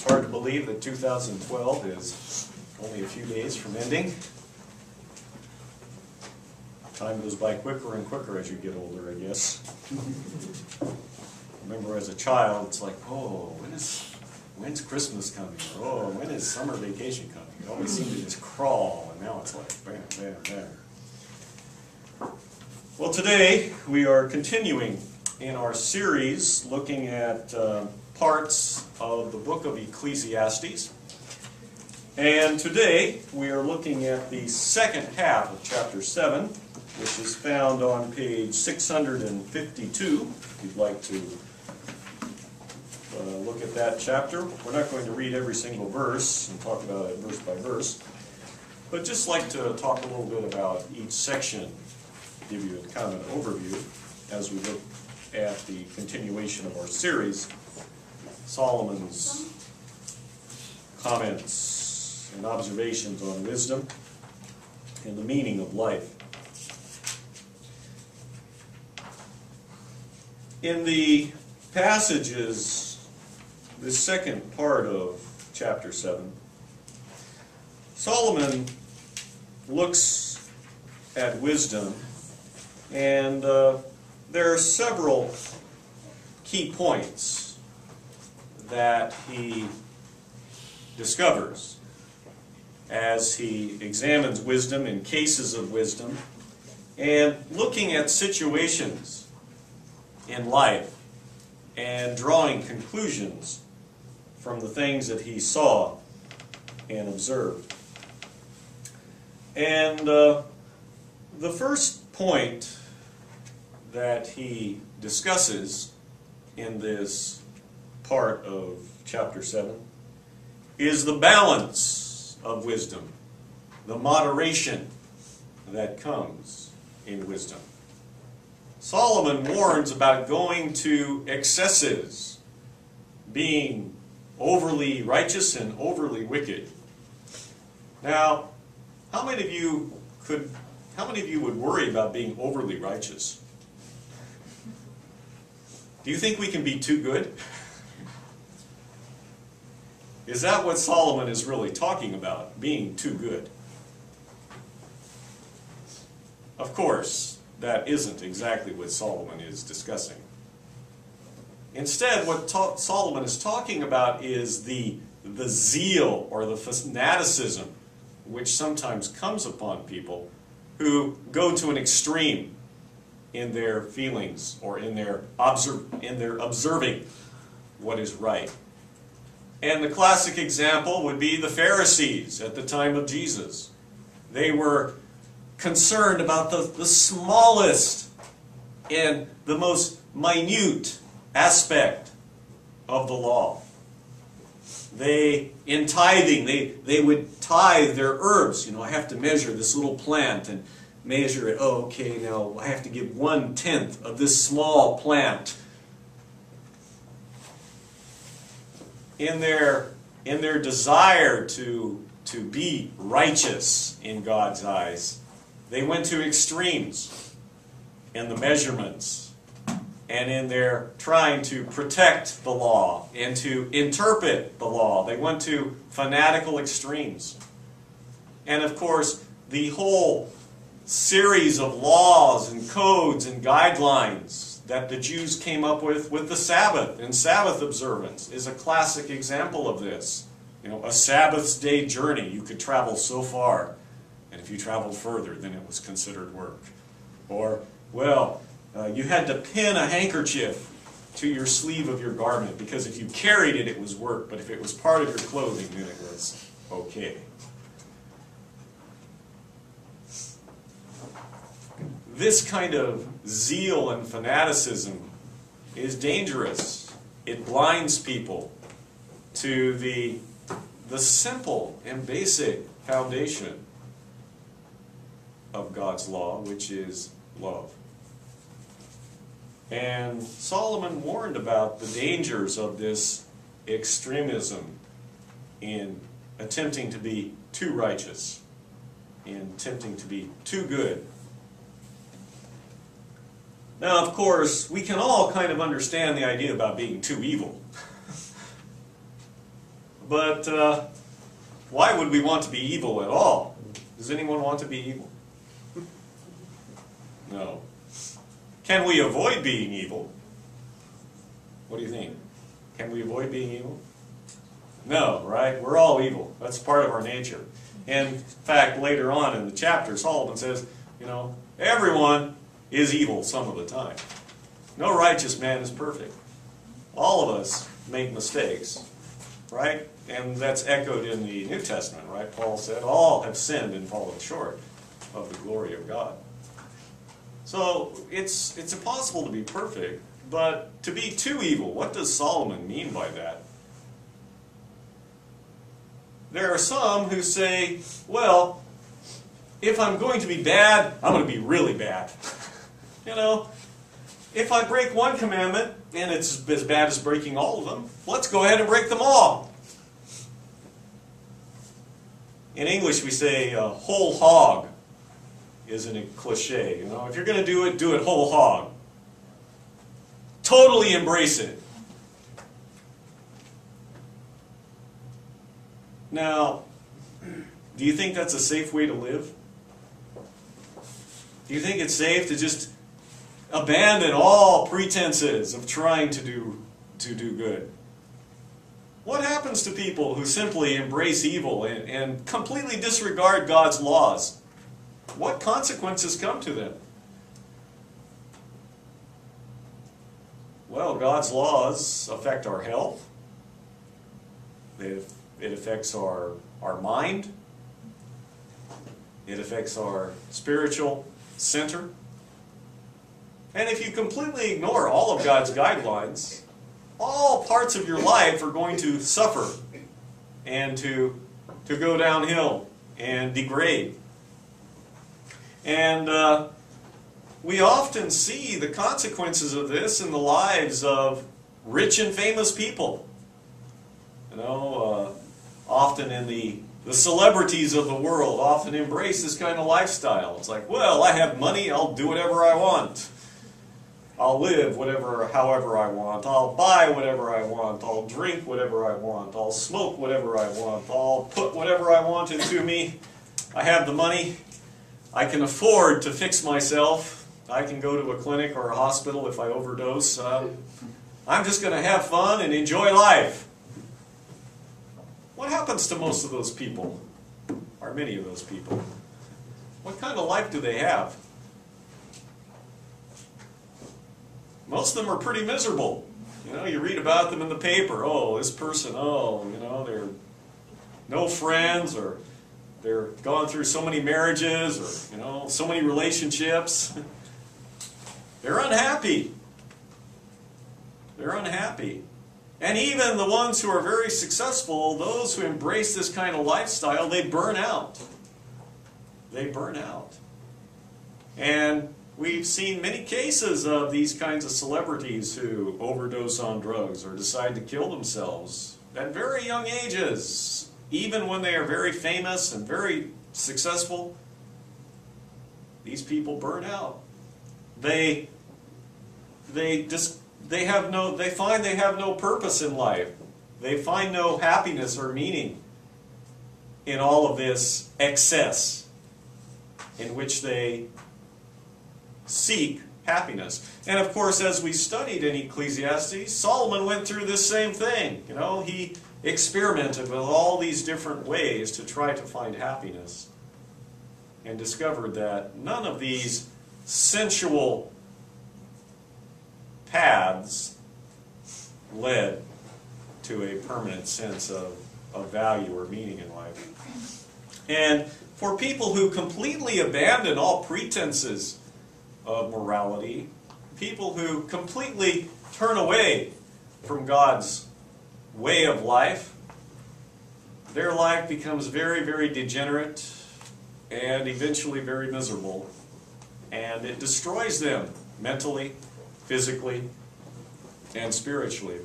It's hard to believe that 2012 is only a few days from ending. Time goes by quicker and quicker as you get older, I guess. Remember as a child, it's like, oh, when's Christmas coming? Or, oh, when is summer vacation coming? It always seemed to just crawl, and now it's like, bam, bam, bam. Well, today we are continuing in our series looking at parts of the book of Ecclesiastes. And today we are looking at the second half of chapter 7, which is found on page 652, if you'd like to look at that chapter. We're not going to read every single verse and talk about it verse by verse, but just like to talk a little bit about each section, give you a kind of an overview as we look at the continuation of our series, Solomon's comments and observations on wisdom and the meaning of life. In the passages, the second part of chapter 7, Solomon looks at wisdom, and there are several key points that he discovers as he examines wisdom in cases of wisdom and looking at situations in life and drawing conclusions from the things that he saw and observed. And the first point that he discusses in this part of chapter 7 is the balance of wisdom, the moderation that comes in wisdom. Solomon warns about going to excesses, being overly righteous and overly wicked. Now, how many of you would worry about being overly righteous? Do you think we can be too good? Is that what Solomon is really talking about, being too good? Of course, that isn't exactly what Solomon is discussing. Instead, what Solomon is talking about is the zeal or the fanaticism which sometimes comes upon people who go to an extreme in their feelings or in their observing what is right. And the classic example would be the Pharisees at the time of Jesus. They were concerned about the smallest and the most minute aspect of the law. In tithing, they would tithe their herbs. I have to measure this little plant and measure it. Oh, okay, now I have to give 1/10 of this small plant. In their desire to be righteous in God's eyes, they went to extremes in the measurements and in their trying to protect the law and to interpret the law. They went to fanatical extremes. And of course, the whole series of laws and codes and guidelines that the Jews came up with the Sabbath and Sabbath observance is a classic example of this. A Sabbath day journey, you could travel so far, and if you traveled further, then it was considered work. Or, you had to pin a handkerchief to your sleeve of your garment, because if you carried it, it was work, but if it was part of your clothing, then it was okay. This kind of zeal and fanaticism is dangerous. It blinds people to the simple and basic foundation of God's law, which is love. And Solomon warned about the dangers of this extremism in attempting to be too righteous, in attempting to be too good. Now, of course, we can all kind of understand the idea about being too evil. But why would we want to be evil at all? Does anyone want to be evil? No. Can we avoid being evil? What do you think? Can we avoid being evil? No, right? We're all evil. That's part of our nature. And in fact, later on in the chapter, Solomon says, you know, everyone is evil some of the time. No righteous man is perfect. All of us make mistakes, right? And that's echoed in the New Testament, right? Paul said, all have sinned and fallen short of the glory of God. So it's impossible to be perfect, but to be too evil, what does Solomon mean by that? There are some who say, well, if I'm going to be bad, I'm going to be really bad. You know, if I break one commandment, and it's as bad as breaking all of them, let's go ahead and break them all. In English we say whole hog isn't a cliche. You know, if you're going to do it whole hog. Totally embrace it. Now, do you think that's a safe way to live? Do you think it's safe to just abandon all pretenses of trying to do good? What happens to people who simply embrace evil and completely disregard God's laws? What consequences come to them? Well, God's laws affect our health. It affects our mind. It affects our spiritual center. And if you completely ignore all of God's guidelines, all parts of your life are going to suffer and to go downhill and degrade. And we often see the consequences of this in the lives of rich and famous people. You know, often in the celebrities of the world often embrace this kind of lifestyle. It's like, well, I have money, I'll do whatever I want. I'll live however I want. I'll buy whatever I want. I'll drink whatever I want. I'll smoke whatever I want. I'll put whatever I want into me. I have the money. I can afford to fix myself. I can go to a clinic or a hospital if I overdose. I'm just going to have fun and enjoy life. What happens to most of those people, or many of those people? What kind of life do they have? Most of them are pretty miserable. You know, you read about them in the paper. Oh, this person, oh, you know, they're no friends, or they're gone through so many marriages, or, you know, so many relationships. They're unhappy. They're unhappy. And even the ones who are very successful, those who embrace this kind of lifestyle, they burn out. They burn out. And we've seen many cases of these kinds of celebrities who overdose on drugs or decide to kill themselves at very young ages, even when they are very famous and very successful. These people burn out. They find they have no purpose in life. They find no happiness or meaning in all of this excess in which they seek happiness. And of course, as we studied in Ecclesiastes, Solomon went through this same thing. You know, he experimented with all these different ways to try to find happiness and discovered that none of these sensual paths led to a permanent sense of value or meaning in life. And for people who completely abandon all pretenses of morality, people who completely turn away from God's way of life, their life becomes very, very degenerate and eventually very miserable. And it destroys them mentally, physically, and spiritually.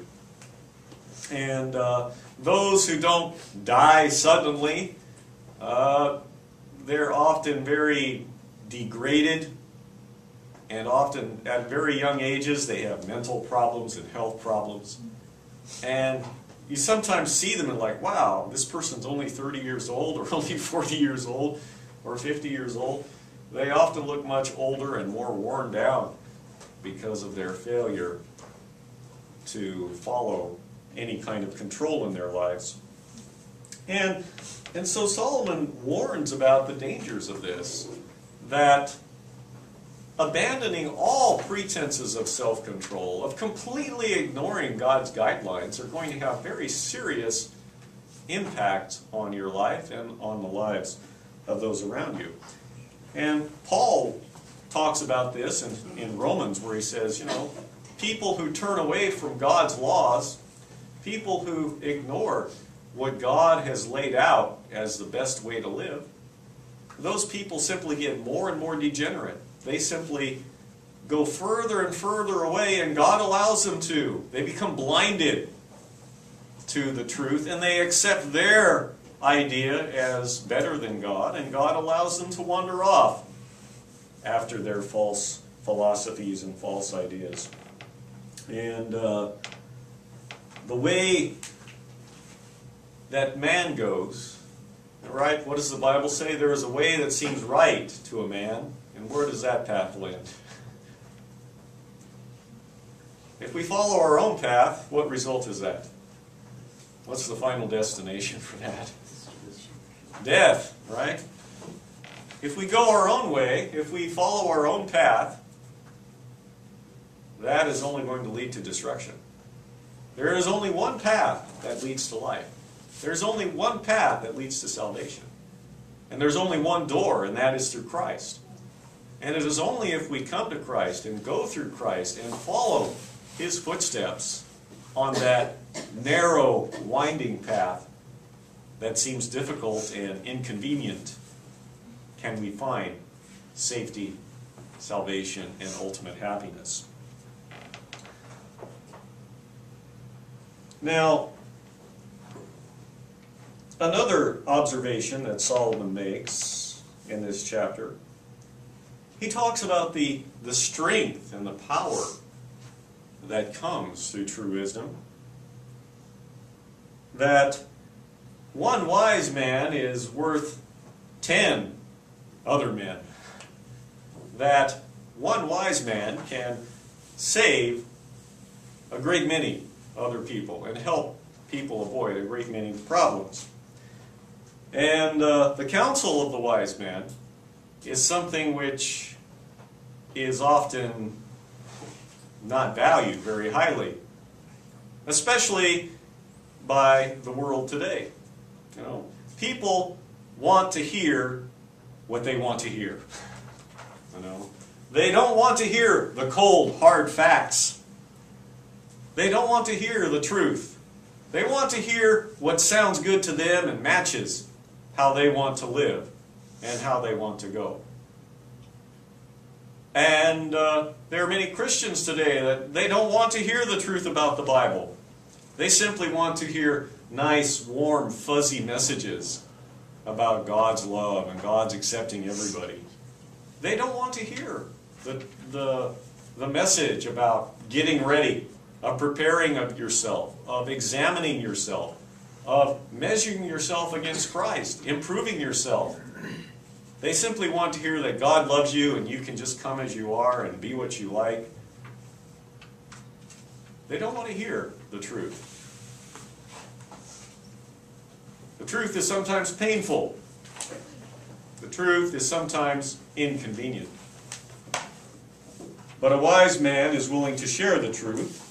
And those who don't die suddenly, they're often very degraded, and often at very young ages they have mental problems and health problems. And you sometimes see them and like, wow, this person's only 30 years old or only 40 years old or 50 years old. They often look much older and more worn down because of their failure to follow any kind of control in their lives. And so Solomon warns about the dangers of this, that abandoning all pretenses of self-control, of completely ignoring God's guidelines, are going to have very serious impact on your life and on the lives of those around you. And Paul talks about this in Romans, where he says, you know, people who turn away from God's laws, people who ignore what God has laid out as the best way to live, those people simply get more and more degenerate. They simply go further and further away, and God allows them to. They become blinded to the truth, and they accept their idea as better than God, and God allows them to wander off after their false philosophies and false ideas. And the way that man goes, right? What does the Bible say? There is a way that seems right to a man, and where does that path land? If we follow our own path, what result is that? What's the final destination for that? Death, right? If we go our own way, if we follow our own path, that is only going to lead to destruction. There is only one path that leads to life. There's only one path that leads to salvation. And there's only one door, and that is through Christ. And it is only if we come to Christ and go through Christ and follow His footsteps on that narrow, winding path that seems difficult and inconvenient can we find safety, salvation, and ultimate happiness. Now, another observation that Solomon makes in this chapter, he talks about the strength and the power that comes through true wisdom. That one wise man is worth 10 other men. That one wise man can save a great many other people and help people avoid a great many problems. And the counsel of the wise man is something which is often not valued very highly, especially by the world today. You know, people want to hear what they want to hear. You know, they don't want to hear the cold, hard facts. They don't want to hear the truth. They want to hear what sounds good to them and matches how they want to live and how they want to go. And there are many Christians today that they don't want to hear the truth about the Bible. They simply want to hear nice, warm, fuzzy messages about God's love and God's accepting everybody. They don't want to hear the message about getting ready, of preparing of yourself, of examining yourself, of measuring yourself against Christ, improving yourself. They simply want to hear that God loves you and you can just come as you are and be what you like. They don't want to hear the truth. The truth is sometimes painful. The truth is sometimes inconvenient. But a wise man is willing to share the truth,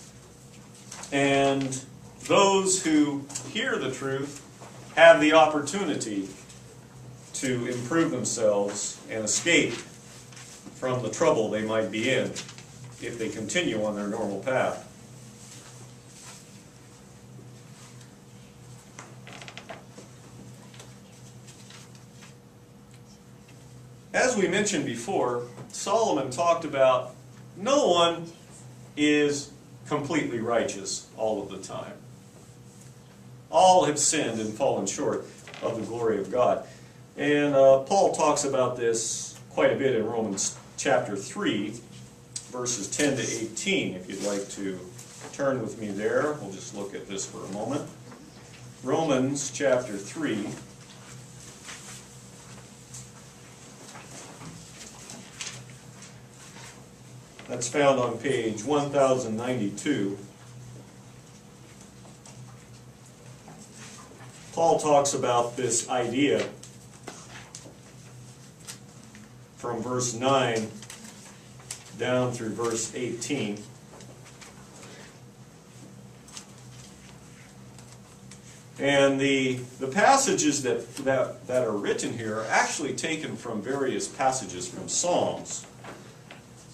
and those who hear the truth have the opportunity to improve themselves and escape from the trouble they might be in if they continue on their normal path. As we mentioned before, Solomon talked about no one is completely righteous all of the time. All have sinned and fallen short of the glory of God. And Paul talks about this quite a bit in Romans chapter 3, verses 10 to 18. If you'd like to turn with me there, we'll just look at this for a moment. Romans chapter 3. That's found on page 1092. Paul talks about this idea from verse 9 down through verse 18. And the passages that are written here are actually taken from various passages from Psalms.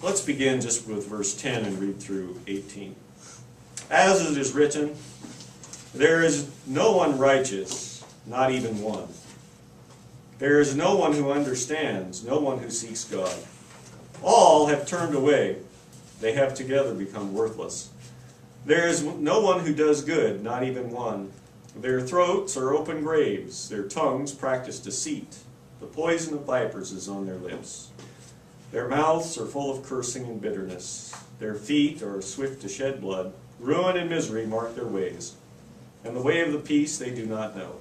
Let's begin just with verse 10 and read through 18. As it is written, there is no one righteous, not even one. There is no one who understands, no one who seeks God. All have turned away. They have together become worthless. There is no one who does good, not even one. Their throats are open graves. Their tongues practice deceit. The poison of vipers is on their lips. Their mouths are full of cursing and bitterness. Their feet are swift to shed blood. Ruin and misery mark their ways. And the way of the peace they do not know.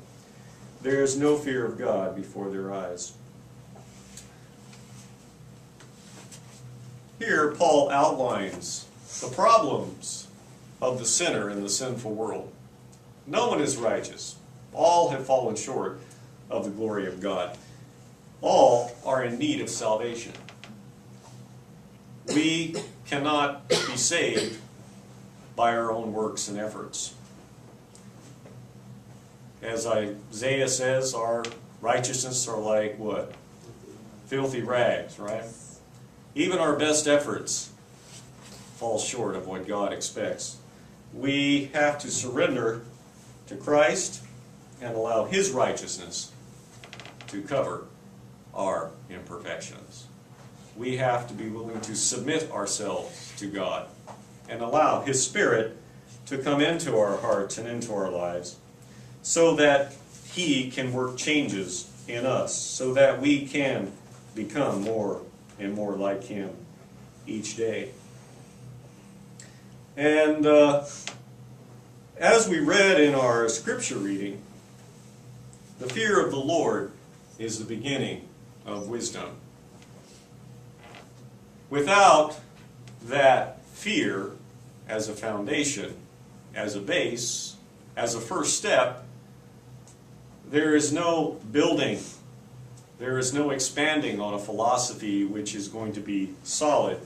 There is no fear of God before their eyes. Here, Paul outlines the problems of the sinner in the sinful world. No one is righteous. All have fallen short of the glory of God. All are in need of salvation. We cannot be saved by our own works and efforts. As Isaiah says, our righteousness are like what? Filthy rags, right? Even our best efforts fall short of what God expects. We have to surrender to Christ and allow His righteousness to cover our imperfections. We have to be willing to submit ourselves to God and allow His Spirit to come into our hearts and into our lives so that He can work changes in us, so that we can become more and more like Him each day. And as we read in our scripture reading, the fear of the Lord is the beginning of wisdom. Without that fear as a foundation, as a base, as a first step, there is no building, there is no expanding on a philosophy which is going to be solid.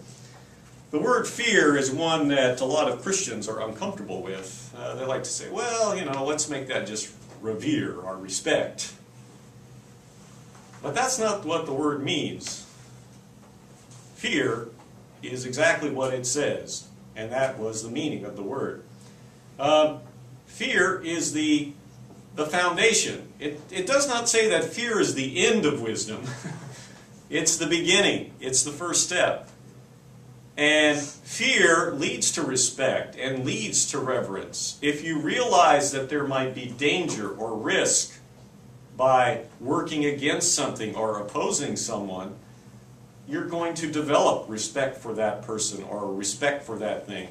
The word fear is one that a lot of Christians are uncomfortable with. They like to say, well, let's make that just revere or respect. But that's not what the word means. Fear is exactly what it says, and that was the meaning of the word. Fear is the foundation. It does not say that fear is the end of wisdom. It's the beginning. It's the first step. And fear leads to respect and leads to reverence. If you realize that there might be danger or risk by working against something or opposing someone, you're going to develop respect for that person or respect for that thing.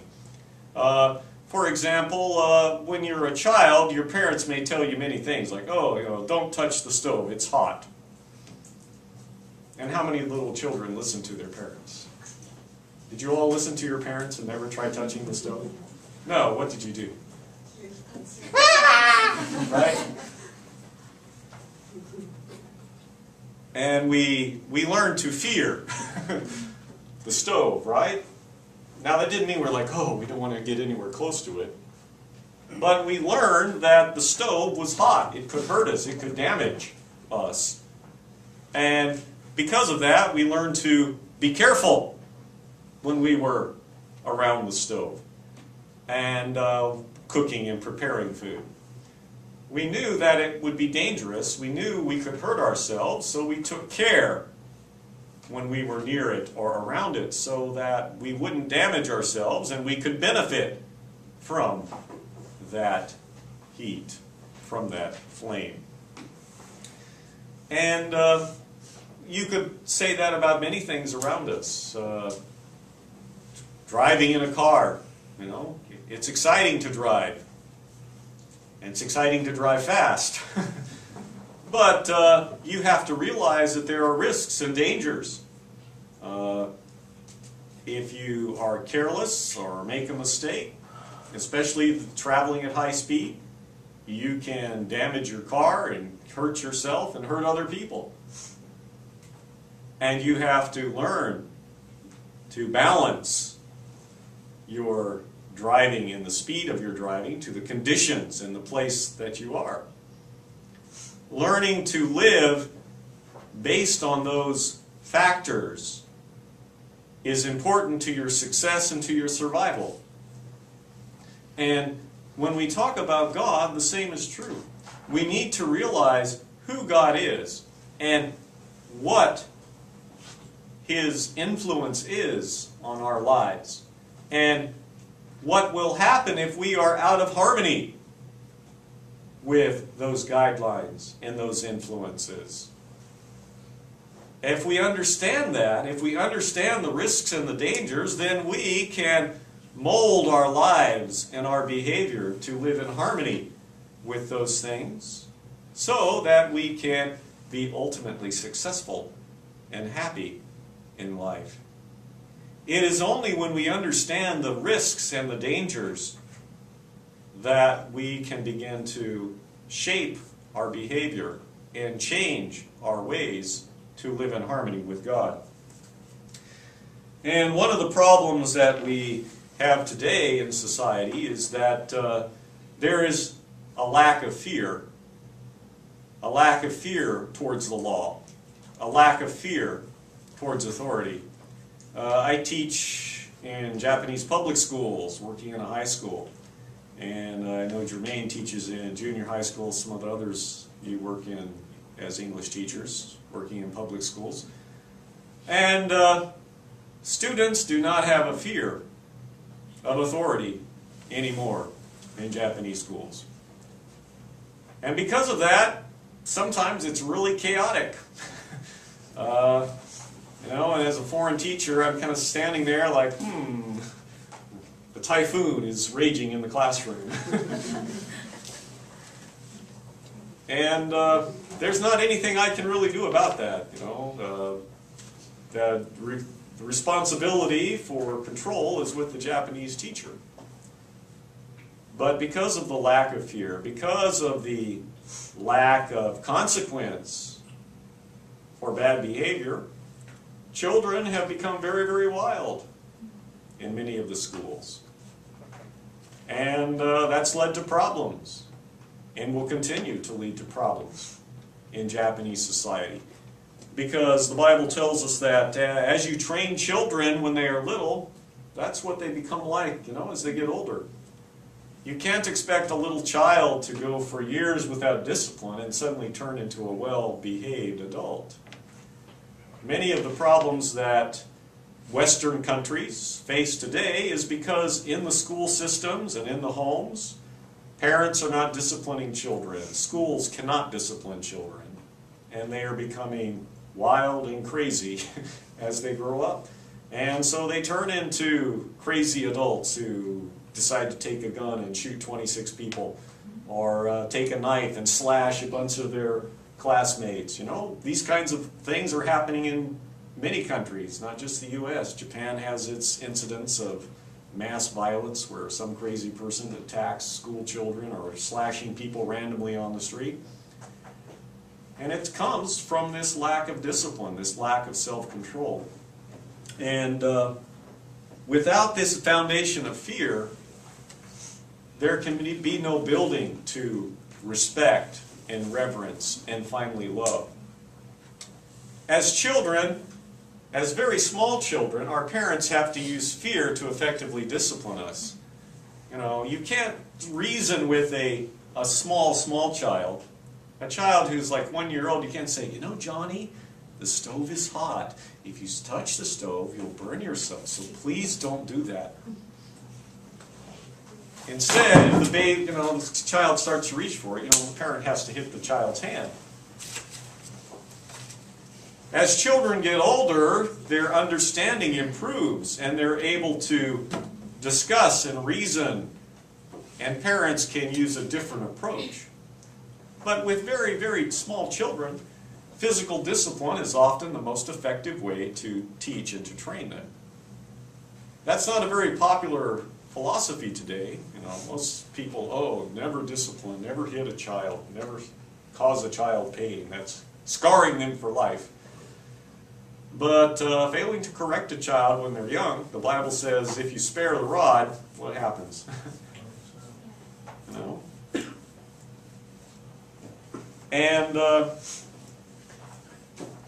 For example, when you're a child, your parents may tell you many things like, oh, don't touch the stove, it's hot. And how many little children listen to their parents? Did you all listen to your parents and never try touching the stove? No, what did you do? Right? And we learn to fear the stove, right? Now that didn't mean we're like, oh, we don't want to get anywhere close to it. But we learned that the stove was hot. It could hurt us. It could damage us. And because of that, we learned to be careful when we were around the stove and cooking and preparing food. We knew that it would be dangerous. We knew we could hurt ourselves, so we took care when we were near it or around it so that we wouldn't damage ourselves and we could benefit from that heat, from that flame. And you could say that about many things around us. Driving in a car, it's exciting to drive. And it's exciting to drive fast. But you have to realize that there are risks and dangers. If you are careless or make a mistake, especially traveling at high speed, you can damage your car and hurt yourself and hurt other people. And you have to learn to balance your driving and the speed of your driving to the conditions and the place that you are. Learning to live based on those factors is important to your success and to your survival. And when we talk about God, the same is true. We need to realize who God is and what His influence is on our lives, and what will happen if we are out of harmony with those guidelines and those influences. If we understand that, if we understand the risks and the dangers, then we can mold our lives and our behavior to live in harmony with those things so that we can be ultimately successful and happy in life. It is only when we understand the risks and the dangers that we can begin to shape our behavior and change our ways to live in harmony with God. And one of the problems that we have today in society is that there is a lack of fear towards the law, a lack of fear towards authority. I teach in Japanese public schools, working in a high school. And I know Jermaine teaches in junior high school. Some of the others you work in as English teachers, working in public schools. And students do not have a fear of authority anymore in Japanese schools. And because of that, sometimes it's really chaotic. You know, and as a foreign teacher, I'm kind of standing there like, the typhoon is raging in the classroom. And there's not anything I can really do about that, you know. The responsibility for control is with the Japanese teacher. But because of the lack of fear, because of the lack of consequence for bad behavior, children have become very, very wild in many of the schools. And that's led to problems, and will continue to lead to problems in Japanese society. Because the Bible tells us that as you train children when they are little, that's what they become like, you know, as they get older. You can't expect a little child to go for years without discipline and suddenly turn into a well-behaved adult. Many of the problems that Western countries face today is because in the school systems and in the homes, parents are not disciplining children. Schools cannot discipline children. And they are becoming wild and crazy as they grow up. And so they turn into crazy adults who decide to take a gun and shoot 26 people, or take a knife and slash a bunch of their classmates. You know, these kinds of things are happening in many countries, not just the U.S. Japan has its incidents of mass violence where some crazy person attacks school children or slashing people randomly on the street. And it comes from this lack of discipline, this lack of self-control. And without this foundation of fear, there can be no building to respect and reverence and finally love. As children, as very small children, our parents have to use fear to effectively discipline us. You know, you can't reason with a small child. A child who's like 1 year old, you can't say, you know, Johnny, the stove is hot. If you touch the stove, you'll burn yourself, so please don't do that. Instead, if the baby, you know, the child starts to reach for it, you know, the parent has to hit the child's hand. As children get older, their understanding improves, and they're able to discuss and reason And parents can use a different approach. But with very, very small children, physical discipline is often the most effective way to teach and to train them. That's not a very popular philosophy today. You know, most people, oh, never discipline, never hit a child, never cause a child pain. That's scarring them for life. But failing to correct a child when they're young, the Bible says if you spare the rod, what happens? You know? And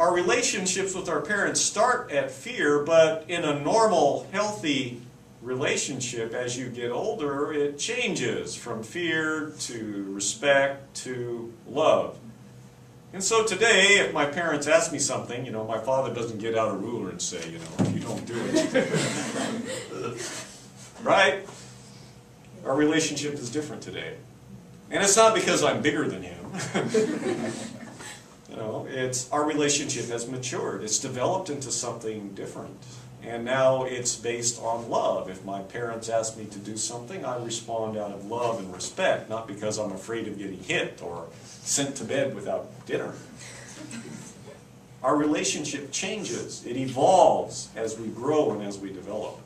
our relationships with our parents start at fear, but in a normal, healthy relationship, as you get older, it changes from fear to respect to love. And so today, if my parents ask me something, you know, my father doesn't get out a ruler and say, you know, if you don't do it. Right? Our relationship is different today. And it's not because I'm bigger than him. You know, it's our relationship has matured. It's developed into something different. And now it's based on love. If my parents ask me to do something, I respond out of love and respect, not because I'm afraid of getting hit or sent to bed without dinner. Our relationship changes. It evolves as we grow and as we develop.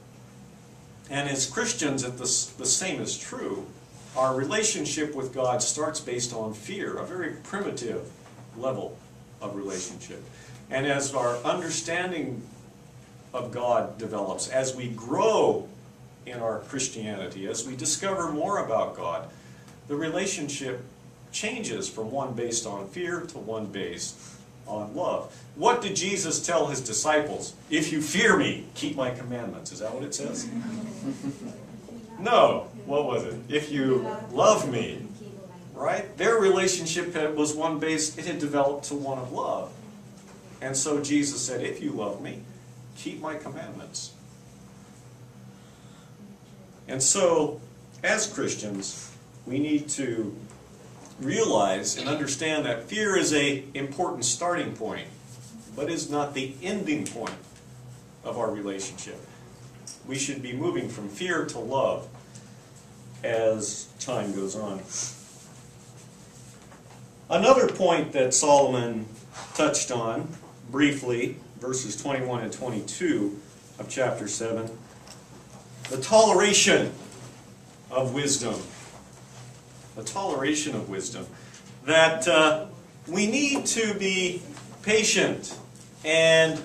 And as Christians, the same is true. Our relationship with God starts based on fear, a very primitive level of relationship. And as our understanding of God develops, as we grow in our Christianity, as we discover more about God, the relationship changes from one based on fear to one based on love. What did Jesus tell his disciples? If you fear me, keep my commandments. Is that what it says? No. What was it? If you love me. Right? Their relationship was one based, it had developed to one of love. And so Jesus said, if you love me, keep my commandments. And so, as Christians, we need to realize and understand that fear is an important starting point, but is not the ending point of our relationship. We should be moving from fear to love as time goes on. Another point that Solomon touched on briefly, verses 21 and 22 of chapter 7, the toleration of wisdom. The toleration of wisdom. That we need to be patient and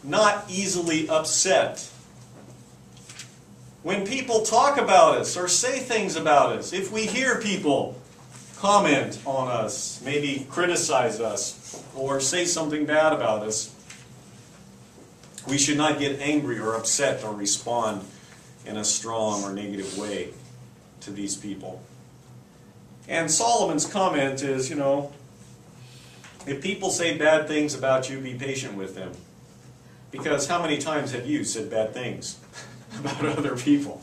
not easily upset. When people talk about us or say things about us, if we hear people comment on us, maybe criticize us, or say something bad about us, we should not get angry or upset or respond in a strong or negative way to these people. And Solomon's comment is, you know, if people say bad things about you, be patient with them. Because how many times have you said bad things about other people?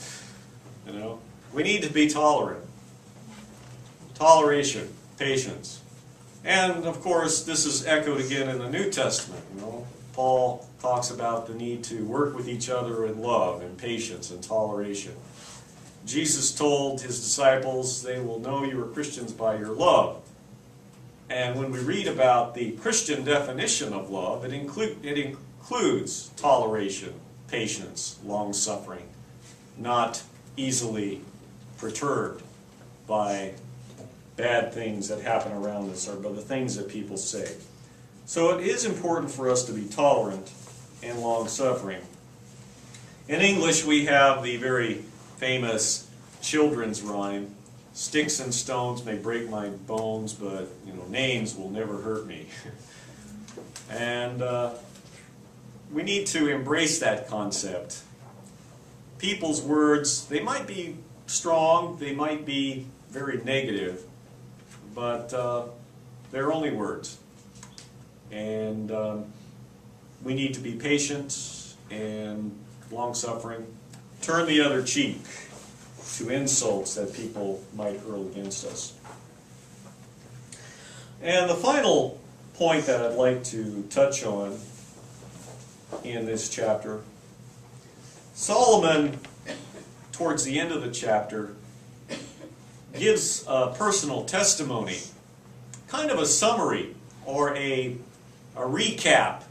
You know, we need to be tolerant. Toleration, patience. And of course, this is echoed again in the New Testament. You know, Paul talks about the need to work with each other in love and patience and toleration. Jesus told his disciples, they will know you are Christians by your love. And when we read about the Christian definition of love, it includes toleration, patience, long-suffering, not easily perturbed by bad things that happen around us or by the things that people say. So it is important for us to be tolerant and long-suffering. In English, we have the very famous children's rhyme, sticks and stones may break my bones, but names will never hurt me. And we need to embrace that concept. People's words, they might be strong, they might be very negative, but they're only words. And we need to be patient and long-suffering. Turn the other cheek to insults that people might hurl against us. And the final point that I'd like to touch on in this chapter, Solomon, towards the end of the chapter, gives a personal testimony, kind of a summary or a recap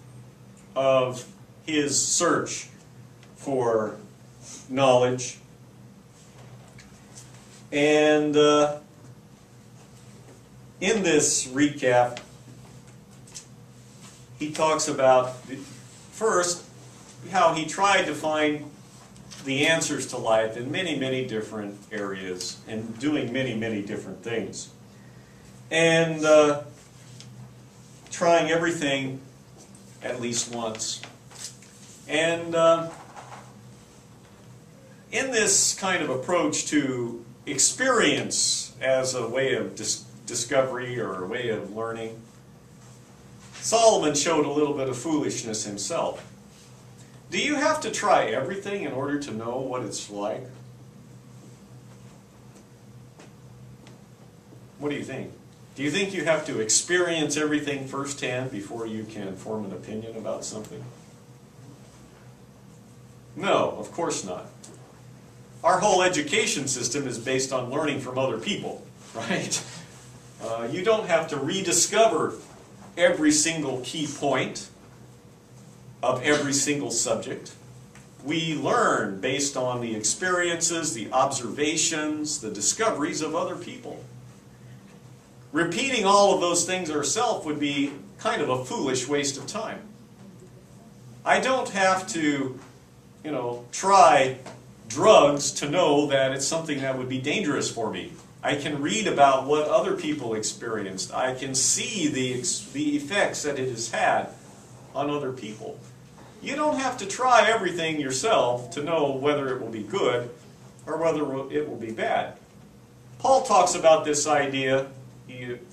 of his search for knowledge. And in this recap, he talks about, first, how he tried to find the answers to life in many, many different areas and doing many, many different things. And trying everything at least once. And in this kind of approach to experience as a way of discovery or a way of learning, Solomon showed a little bit of foolishness himself. Do you have to try everything in order to know what it's like? What do you think? Do you think you have to experience everything firsthand before you can form an opinion about something? No, of course not. Our whole education system is based on learning from other people, right? You don't have to rediscover every single key point of every single subject. We learn based on the experiences, the observations, the discoveries of other people. Repeating all of those things ourselves would be kind of a foolish waste of time. I don't have to, try drugs to know that it's something that would be dangerous for me. I can read about what other people experienced. I can see the effects that it has had on other people. You don't have to try everything yourself to know whether it will be good or whether it will be bad. Paul talks about this idea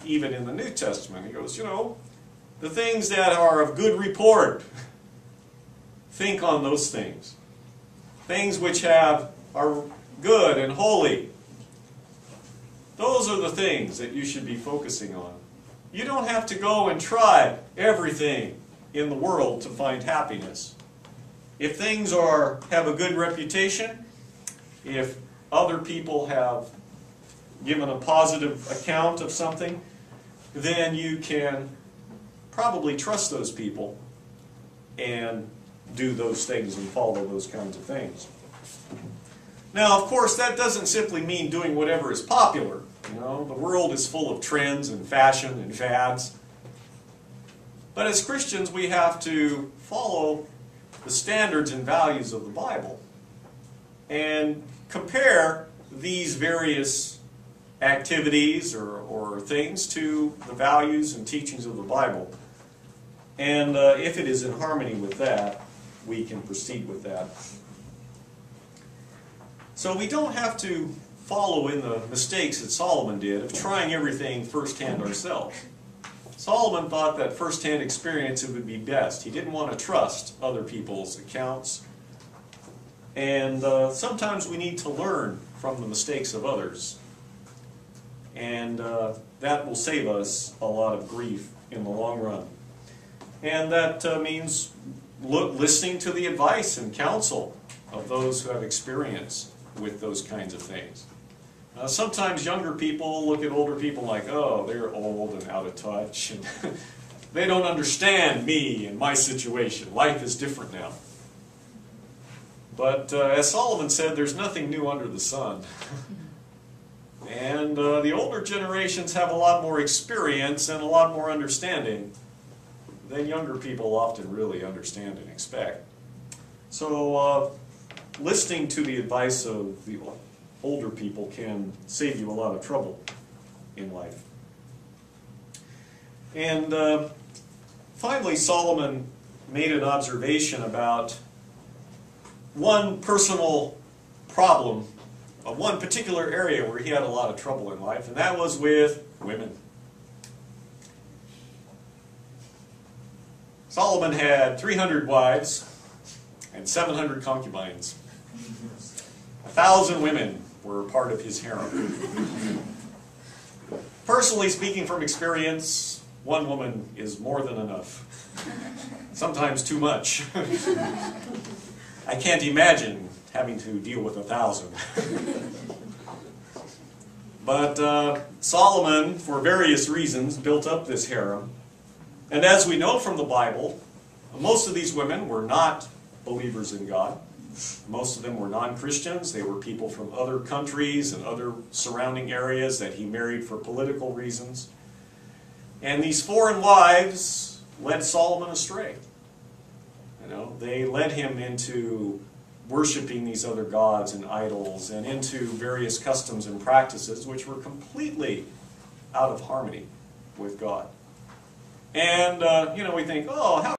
even in the New Testament. He goes, the things that are of good report, think on those things. Things which are good and holy, those are the things that you should be focusing on. You don't have to go and try everything in the world to find happiness. If things have a good reputation, if other people have given a positive account of something, then you can probably trust those people and do those things and follow those kinds of things. Now, of course, that doesn't simply mean doing whatever is popular. The world is full of trends and fashion and fads. But as Christians, we have to follow the standards and values of the Bible and compare these various activities or things to the values and teachings of the Bible. And if it is in harmony with that, we can proceed with that. So we don't have to follow in the mistakes that Solomon did of trying everything firsthand ourselves. Solomon thought that firsthand experience it would be best. He didn't want to trust other people's accounts. And sometimes we need to learn from the mistakes of others. And that will save us a lot of grief in the long run. And that means listening to the advice and counsel of those who have experience with those kinds of things. Sometimes younger people look at older people like, oh, they're old and out of touch, and they don't understand me and my situation. Life is different now. But as Solomon said, there's nothing new under the sun. And the older generations have a lot more experience and a lot more understanding than younger people often really understand and expect. So listening to the advice of the older people can save you a lot of trouble in life. And finally, Solomon made an observation about one personal problem, one particular area where he had a lot of trouble in life, and that was with women. Solomon had 300 wives and 700 concubines. 1,000 women were part of his harem. Personally speaking, from experience, one woman is more than enough. Sometimes too much. I can't imagine having to deal with 1,000. But Solomon, for various reasons, built up this harem. And as we know from the Bible, most of these women were not believers in God. Most of them were non-Christians. They were people from other countries and other surrounding areas that he married for political reasons. And these foreign wives led Solomon astray. You know, they led him into worshiping these other gods and idols and into various customs and practices which were completely out of harmony with God. And, you know, we think, oh, how